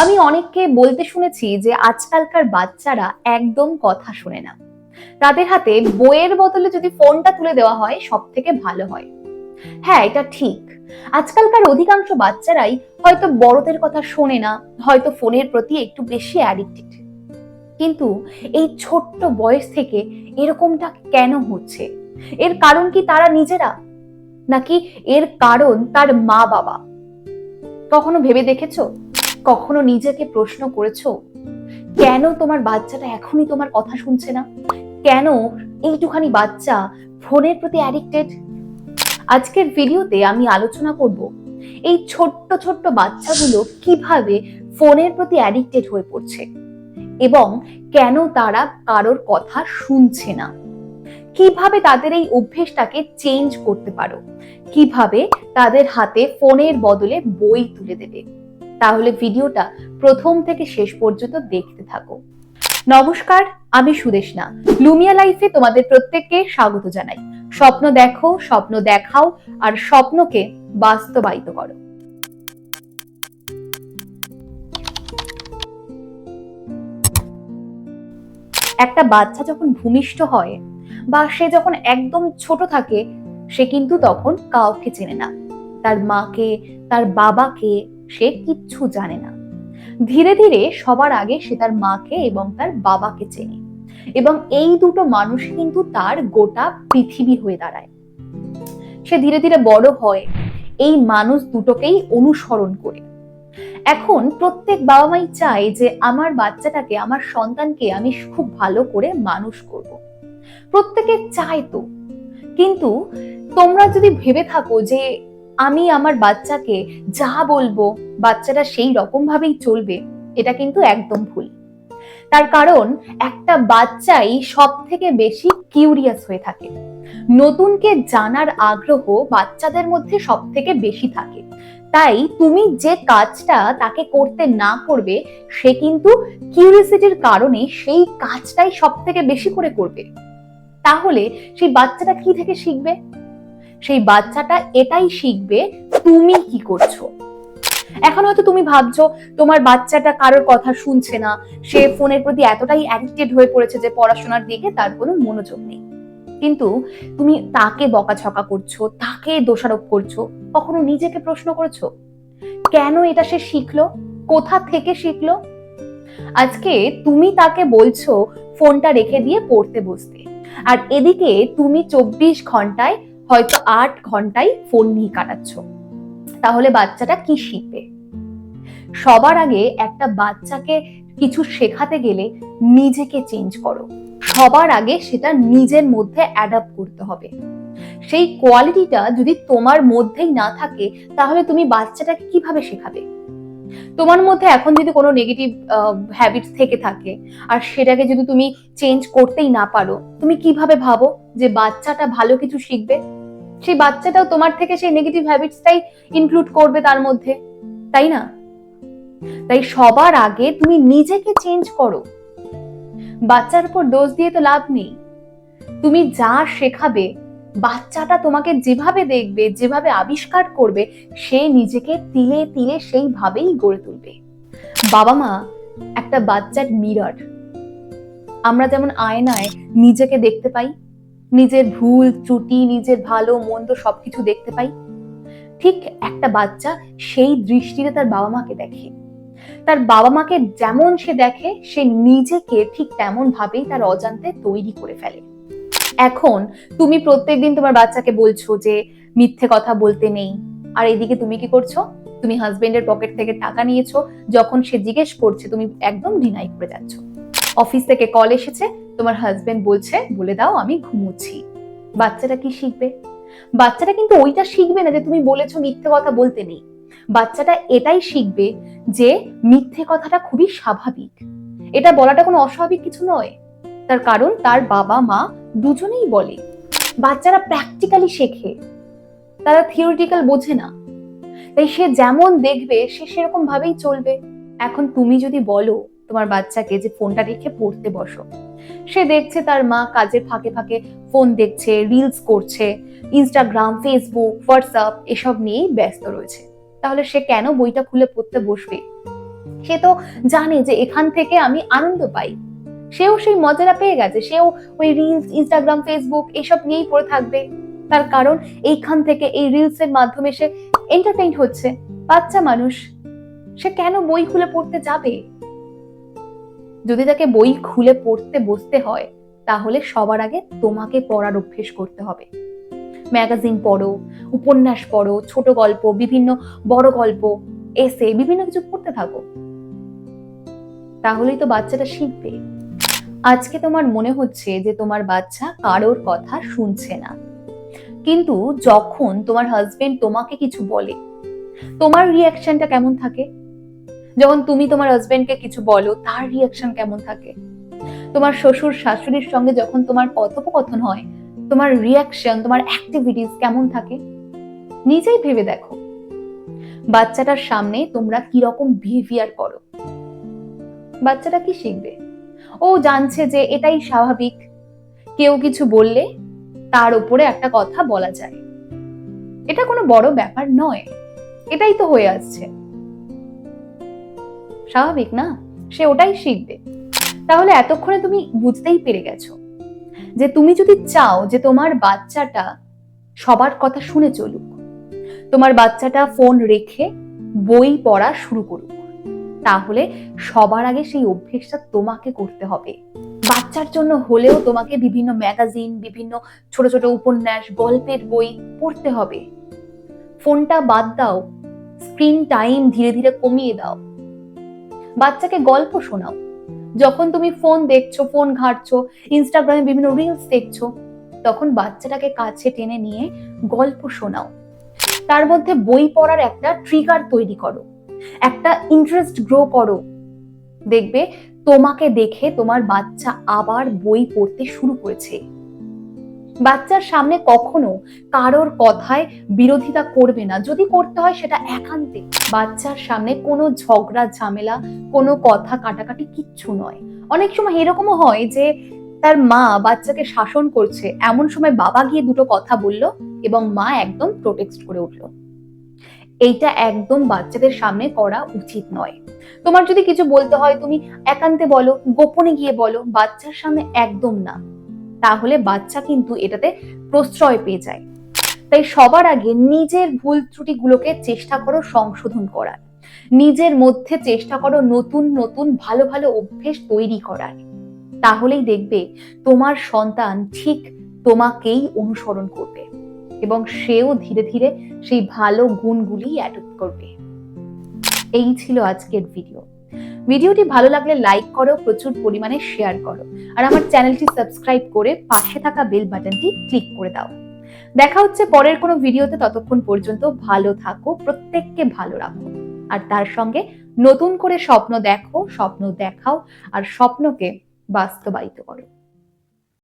আমি অনেককে বলতে শুনেছি যে আজকালকার বাচ্চারা একদম কথা শোনে না। তাদের হাতে বইয়ের বদলে যদি ফোনটা তুলে দেওয়া হয় সব থেকে ভালো হয়। হ্যাঁ, এটা ঠিক। আজকালকার অধিকাংশ বাচ্চারাই হয়তো বড়দের কথা শোনে না, হয়তো ফোনের প্রতি একটু বেশি অ্যাডিক্টেড। কিন্তু এই ছোট্ট বয়স থেকে এরকমটা কেন হচ্ছে? এর কারণ কি তারা নিজেরা, নাকি এর কারণ তার মা বাবা? কখনো ভেবে দেখেছো? কখনো নিজেকে প্রশ্ন করেছো কেন তোমার বাচ্চাটা এখনই তোমার কথা শুনছে না? কেন এইটুখানি বাচ্চা ফোনের প্রতি অ্যাডিক্টেড? আজকের ভিডিওতে আমি আলোচনা করব এই ছোট্ট ছোট্ট বাচ্চাগুলো কিভাবে ফোনের প্রতি অ্যাডিক্টেড হয়ে পড়ছে এবং কেন তারা কারোর কথা শুনছে না। কিভাবে তাদের এই অভ্যেসটাকে চেঞ্জ করতে পারো, কিভাবে তাদের হাতে ফোনের বদলে বই তুলে দেবে। তাহলে ভিডিওটা প্রথম থেকে শেষ পর্যন্ত দেখতে থাকো। নমস্কার, আমি সুদেশনা। লুমিয়া লাইফে তোমাদের প্রত্যেককে স্বাগত জানাই। স্বপ্ন দেখো, স্বপ্ন দেখাও, আর স্বপ্নকে বাস্তবায়িত করো। একটা বাচ্চা যখন ভূমিষ্ঠ হয় বা সে যখন একদম ছোট থাকে, সে কিন্তু তখন কাউকে চেনে না। তার মাকে, তার বাবাকে সে কিচ্ছু জানে না। ধীরে ধীরে সবার আগে সে তার মাকে এবং তার বাবাকে চেনে, এবং এই দুটো মানুষ কিন্তু তার গোটা পৃথিবী হয়ে দাঁড়ায়। সে ধীরে ধীরে বড় হয় এই মানুষ দুটোকেই অনুসরণ করে। এখন প্রত্যেক বাবা মাই চায় যে আমার বাচ্চাটাকে, আমার সন্তানকে আমি খুব ভালো করে মানুষ করব। প্রত্যেকে চায় তো। কিন্তু তোমরা যদি ভেবে থাকো যে আমি আমার বাচ্চাকে যা বলবো বাচ্চাটা সেই রকম ভাবেই চলবে, এটা কিন্তু একদম ভুল। তার কারণ একটা বাচ্চাই সব থেকে বেশি কিউরিয়াস হয়ে থাকে। নতুনকে জানার আগ্রহ বাচ্চাদের মধ্যে সব থেকে বেশি থাকে। তাই তুমি যে কাজটা তাকে করতে না করবে, সে কিন্তু কিউরিয়াসিটির কারণে সেই কাজটাই সব থেকে বেশি করে করবে। তাহলে সেই বাচ্চাটা কি থেকে শিখবে? সেই বাচ্চাটা এটাই শিখবে তুমি কি করছো। এখন হয়তো তুমি ভাবছো তোমার বাচ্চাটা কারোর কথা শুনছে না, সে ফোনের প্রতি এতটাই অ্যাডিক্টেড হয়ে পড়েছে যে পড়াশোনার দিকে তার কোনো মনোযোগ নেই। কিন্তু তুমি তাকে বকাঝকা করছো, তাকে দোষারোপ করছো। কখনো নিজেকে প্রশ্ন করেছো কেন এটা সে শিখলো, কোথা থেকে শিখলো? আজকে তুমি তাকে বলছো ফোনটা রেখে দিয়ে পড়তে বসতে, আর এদিকে তুমি 24 ঘন্টায় হয়তো 8 ঘন্টায় ফোন নিয়ে কাটাচ্ছ। তাহলে বাচ্চাটা কি শিখবে? সবার আগে একটা বাচ্চাকে কিছু শেখাতে গেলে নিজেকে চেঞ্জ করো। সবার আগে সেটা নিজের মধ্যে অ্যাডাপ্ট করতে হবে। সেই কোয়ালিটিটা যদি তোমার মধ্যেই না থাকে, তাহলে তুমি বাচ্চাটাকে কিভাবে শেখাবে? তোমার মধ্যে এখন যদি কোনো নেগেটিভ হ্যাবিটস থেকে থাকে আর সেটাকে যদি তুমি চেঞ্জ করতেই না পারো, তুমি কিভাবে ভাবো যে বাচ্চাটা ভালো কিছু শিখবে? সেই বাচ্চাটাও তোমার থেকে সেই নেগেটিভ হ্যাবিটসটাই ইনক্লুড করবে তার মধ্যে, তাই না? তাই সবার আগে তুমি নিজেকে চেঞ্জ করো। বাচ্চার উপর দোষ দিয়ে তো লাভ নেই। তুমি যা শেখাবে, বাচ্চাটা তোমাকে যেভাবে দেখবে, যেভাবে আবিষ্কার করবে, সে নিজেকে তিলে তিলে সেইভাবেই গড়ে তুলবে। বাবা মা একটা বাচ্চার মিরর। আমরা যেমন আয়নায় নিজেকে দেখতে পাই, নিজের ভুল ত্রুটি, নিজের ভালো মন্দ সবকিছু দেখতে পাই, ঠিক একটা বাচ্চা সেই দৃষ্টিতে তার বাবা মাকে দেখে। তার বাবা মাকে যেমন সে দেখে, সে নিজেকে ঠিক তেমন ভাবেই তার অজান্তে তৈরি করে ফেলে। এখন তুমি প্রত্যেকদিন তোমার বাচ্চাকে বলছো যে মিথ্যে কথা বলতে নেই, আর এদিকে তুমি কি করছো? তুমি হাজবেন্ডের পকেট থেকে টাকা নিয়েছো, যখন সে জিজ্ঞেস করছে তুমি একদম ডিনাই করে যাচ্ছ। অফিস থেকে কল এসেছে, তোমার হাজবেন্ড বলছে বলে দাও আমি ঘুমোচ্ছি। বাচ্চাটা কি শিখবে? বাচ্চাটা কিন্তু ওইটা শিখবে না যে তুমি বলেছো মিথ্যে কথা বলতে নেই। বাচ্চাটা এটাই শিখবে যে মিথ্যে কথাটা খুবই স্বাভাবিক, এটা বলাটা কোনো অস্বাভাবিক কিছু নয়। তার কারণ তার বাবা মা দুজনেই বলে। বাচ্চারা প্র্যাকটিক্যালি শেখে, তারা থিওরিটিক্যাল বোঝে না। তাই সে যেমন দেখবে সে সেরকম ভাবেই চলবে। এখন তুমি যদি বলো তোমার বাচ্চাকে যে ফোনটা রেখে পড়তে বসো, সে দেখছে তার মা কাজের ফাঁকে ফাঁকে ফোন দেখছে, রিলস করছে, ইনস্টাগ্রাম, ফেসবুক, হোয়াটসঅ্যাপ এসব নিয়েই ব্যস্ত রয়েছে। তাহলে সে কেন বইটা খুলে পড়তে বসবে? সে তো জানে যে এখান থেকে আমি আনন্দ পাই, সেও সেই মজাটা পেয়ে গেছে, সেও ওই রিলস, ইনস্টাগ্রাম, ফেসবুক এসব নিয়েই পড়ে থাকবে। তার কারণ এইখান থেকে এই রিলস এর মাধ্যমে সে এন্টারটেইন হচ্ছে। বাচ্চা মানুষ, সে কেন বই খুলে পড়তে যাবে? যদি তাকে বই খুলে পড়তে বসতে হয়, তাহলে সবার আগে তোমাকে পড়ার অভ্যেস করতে হবে। ম্যাগাজিন পড়ো, উপন্যাস পড়ো, ছোট গল্প, বিভিন্ন বড় গল্প, এসে বিভিন্ন কিছু পড়তে থাকো, তাহলেই তো বাচ্চাটা শিখবে। আজকে তোমার মনে হচ্ছে যে তোমার বাচ্চা কারোর কথা শুনছে না, কিন্তু যখন তোমার হাজবেন্ড তোমাকে কিছু বলে, তোমার রিয়াকশনটা কেমন থাকে? যখন তুমি তোমার হাজবেন্ডকে কিছু বলো, তার রিয়াকশন কেমন থাকে? তোমার শ্বশুর শাশুড়ির সঙ্গে যখন তোমার কথোপকথন হয়, তোমার রিয়াকশন, তোমার অ্যাক্টিভিটিস কেমন থাকে? নিজেই ভেবে দেখো, বাচ্চাটার সামনে তোমরা কিরকম বিহেভিয়ার করো। বাচ্চাটা কি শিখবে? ও জানছে যে এটাই স্বাভাবিক, কেউ কিছু বললে তার উপরে একটা কথা বলা যায়, এটা কোনো বড় ব্যাপার নয়, এটাই তো হয়ে আসছে, স্বাভাবিক না? সে ওটাই শিখবে। তাহলে এতক্ষণে তুমি বুঝতেই পেরে গেছো যে তুমি যদি চাও যে তোমার বাচ্চাটা সবার কথা শুনে চলুক, তোমার বাচ্চাটা ফোন রেখে বই পড়া শুরু করুক, তাহলে সবার আগে সেই অভ্যেসটা তোমাকে করতে হবে। বাচ্চার জন্য হলেও তোমাকে বিভিন্ন ম্যাগাজিন, বিভিন্ন ছোট ছোট উপন্যাস, গল্পের বই পড়তে হবে। ফোনটা বাদ দাও, স্ক্রিন টাইম ধীরে ধীরে কমিয়ে দাও, বাচ্চাকে গল্প শোনাও। যখন তুমি ফোন দেখছো, ফোন ঘাঁটছো, ইনস্টাগ্রামে বিভিন্ন রিলস দেখছো, তখন বাচ্চাটাকে কাছে টেনে নিয়ে গল্প শোনাও। তার মধ্যে বই পড়ার একটা ট্রিগার তৈরি করো, একটা ইন্টারেস্ট গ্রো করো। দেখবে তোমাকে দেখে তোমার বাচ্চা আবার বই পড়তে শুরু করেছে। বাচ্চার সামনে কখনো কারোর কথায় বিরোধিতা করবে না, যদি করতে হয় সেটা একান্তে। বাচ্চার সামনে কোনো ঝগড়া ঝামেলা, কোনো কথা কাটাকাটি কিচ্ছু নয়। অনেক সময় এরকমও হয় যে তার মা বাচ্চাকে শাসন করছে, এমন সময় বাবা গিয়ে দুটো কথা বলল এবং মা একদম প্রোটেক্ট করে উঠলো। এইটা একদম বাচ্চাদের সামনে করা উচিত নয়। তোমার যদি কিছু বলতে হয় তুমি একান্তে বলো, গোপনে গিয়ে বলো, বাচ্চার সামনে একদম না। তাহলে বাচ্চা কিন্তু এটাতে প্রশ্রয় পেয়ে যায়। তাই সবার আগে নিজের ভুল ত্রুটিগুলোকে চেষ্টা করো সংশোধন করার, নিজের মধ্যে চেষ্টা করো নতুন নতুন ভালো ভালো অভ্যেস তৈরি করার। তাহলেই দেখবে তোমার সন্তান ঠিক তোমাকেই অনুসরণ করবে এবং সেও ধীরে ধীরে সেই ভালো গুণগুলি অ্যাডপ্ট করবে। এই ছিল আজকের ভিডিওটি ভালো লাগলে লাইক করো, প্রচুর পরিমাণে শেয়ার করো, আর আমার চ্যানেলটি সাবস্ক্রাইব করে পাশে থাকা বেল বাটনটি ক্লিক করে দাও। দেখা হচ্ছে পরের কোনো ভিডিওতে, ততক্ষণ পর্যন্ত ভালো থাকো, প্রত্যেককে ভালো রাখো, আর তার সঙ্গে নতুন করে স্বপ্ন দেখো, স্বপ্ন দেখাও, আর স্বপ্নকে বাস্তবায়িত করো।